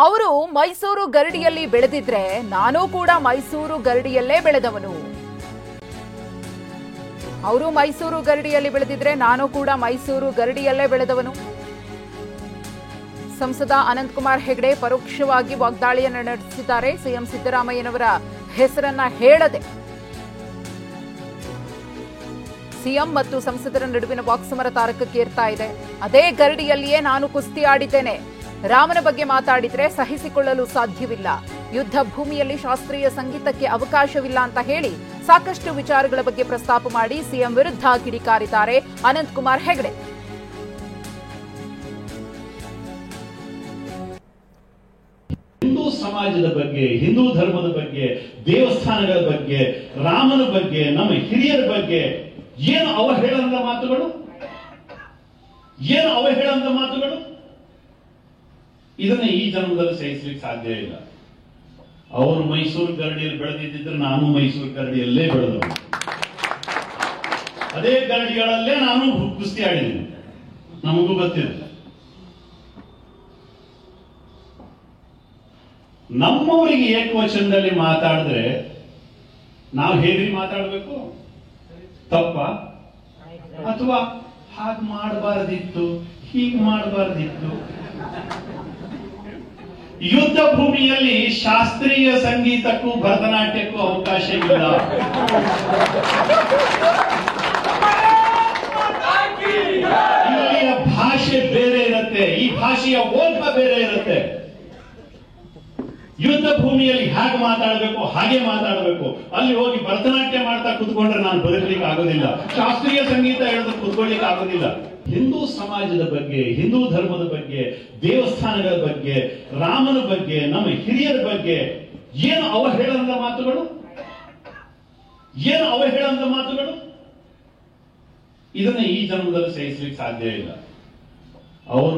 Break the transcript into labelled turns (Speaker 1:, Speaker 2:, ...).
Speaker 1: ಅವರು ಮೈಸೂರು ಗರಡಿಯಲ್ಲಿ ಬೆಳೆದಿದ್ರೆ ನಾನು ಕೂಡ ಮೈಸೂರು ಗರಡಿಯಲ್ಲೇ ಬೆಳೆದವನು. ಅವರು ಮೈಸೂರು ಗರಡಿಯಲ್ಲಿ ಬೆಳೆದಿದ್ರೆ ನಾನು ಕೂಡ ಮೈಸೂರು ಗರಡಿಯಲ್ಲೇ ಬೆಳೆದವನು. ಸಂಸದ ಅನಂತಕುಮಾರ್ ಹೆಗಡೆ ಪರೋಕ್ಷವಾಗಿ ವಾಗ್ದಾಳಿಯನ್ನು ನಡೆಸಿದ್ದಾರೆ. ಸಿಎಂ ಸಿದ್ದರಾಮಯ್ಯನವರ ಹೆಸರನ್ನ ಹೇಳದೆ ಸಿಎಂ ಮತ್ತು ಸಂಸದರ ನಡುವಿನ ವಾಕ್ಸಮರ ತಾರಕಕ್ಕೇರ್ತಾ ಇದೆ. ಅದೇ ಗರಡಿಯಲ್ಲಿಯೇ ನಾನು ಕುಸ್ತಿ ಆಡಿದ್ದೇನೆ. ರಾಮನ ಬಗ್ಗೆ ಮಾತಾಡಿದ್ರೆ ಸಹಿಸಿಕೊಳ್ಳಲು ಸಾಧ್ಯವಿಲ್ಲ. ಯುದ್ಧ ಭೂಮಿಯಲ್ಲಿ ಶಾಸ್ತ್ರೀಯ ಸಂಗೀತಕ್ಕೆ ಅವಕಾಶವಿಲ್ಲ ಅಂತ ಹೇಳಿ ಸಾಕಷ್ಟು ವಿಚಾರಗಳ ಬಗ್ಗೆ ಪ್ರಸ್ತಾಪ ಮಾಡಿ ಸಿಎಂ ವಿರುದ್ಧ ಕಿಡಿಕಾರಿದ್ದಾರೆ ಅನಂತಕುಮಾರ್ ಹೆಗಡೆ.
Speaker 2: ಹಿಂದೂ ಸಮಾಜದ ಬಗ್ಗೆ, ಹಿಂದೂ ಧರ್ಮದ ಬಗ್ಗೆ, ದೇವಸ್ಥಾನಗಳ ಬಗ್ಗೆ, ರಾಮನ ಬಗ್ಗೆ, ನಮ್ಮ ಹಿರಿಯರ ಬಗ್ಗೆ ಏನು ಅವಹೇಳನದ ಮಾತುಗಳು, ಇದನ್ನ ಈ ಜನ್ಮದಲ್ಲಿ ಸಹಿಸಲಿಕ್ಕೆ ಸಾಧ್ಯ ಇಲ್ಲ. ಅವರು ಮೈಸೂರು ಗರಡಿಯಲ್ಲಿ ಬೆಳೆದಿದ್ದರೆ ನಾನು ಮೈಸೂರು ಗರಡಿಯಲ್ಲೇ ಬೆಳೆದವರು. ಅದೇ ಗರಡಿಗಳಲ್ಲೇ ನಾನು ಕುಸ್ತಿ ಆಡಿದ್ದೀನಿ, ನಮಗೂ ಗೊತ್ತಿದೆ. ನಮ್ಮವರಿಗೆ ಏಕವಚನದಲ್ಲಿ ಮಾತಾಡಿದ್ರೆ ನಾವು ಹೇಗೆ ಮಾತಾಡಬೇಕು? ತಪ್ಪ? ಅಥವಾ ಹಾಗೆ ಮಾಡಬಾರದಿತ್ತು, ಹೀಗೆ ಮಾಡಬಾರದಿತ್ತು? ಯುದ್ಧ ಭೂಮಿಯಲ್ಲಿ ಶಾಸ್ತ್ರೀಯ ಸಂಗೀತಕ್ಕೂ ಭರತನಾಟ್ಯಕ್ಕೂ ಅವಕಾಶ ಇಲ್ಲ. ಇಲ್ಲಿಯ ಭಾಷೆ ಬೇರೆ ಇರುತ್ತೆ, ಈ ಭಾಷೆಯ ಓಟ ಬೇರೆ ಇರುತ್ತೆ. ಯುದ್ಧ ಭೂಮಿಯಲ್ಲಿ ಹೇಗೆ ಮಾತಾಡಬೇಕು ಹಾಗೆ ಮಾತಾಡಬೇಕು. ಅಲ್ಲಿ ಹೋಗಿ ಭರತನಾಟ್ಯ ಮಾಡ್ತಾ ಕುತ್ಕೊಂಡ್ರೆ ನಾನು ಬದುಕಲಿಕ್ಕೆ ಆಗೋದಿಲ್ಲ, ಶಾಸ್ತ್ರೀಯ ಸಂಗೀತ ಹೇಳಿದ್ರೆ ಕುತ್ಕೊಳ್ಳಿಕ್ಕೆ ಆಗೋದಿಲ್ಲ. ಹಿಂದೂ ಸಮಾಜದ ಬಗ್ಗೆ, ಹಿಂದೂ ಧರ್ಮದ ಬಗ್ಗೆ, ದೇವಸ್ಥಾನಗಳ ಬಗ್ಗೆ, ರಾಮನ ಬಗ್ಗೆ, ನಮ್ಮ ಹಿರಿಯರ ಬಗ್ಗೆ ಏನು ಅವಹೇಳನದ ಮಾತುಗಳು, ಇದನ್ನ ಈ ಜನ್ಮದಲ್ಲಿ ಸಹಿಸಲಿಕ್ಕೆ ಸಾಧ್ಯ ಇಲ್ಲ. ಅವರು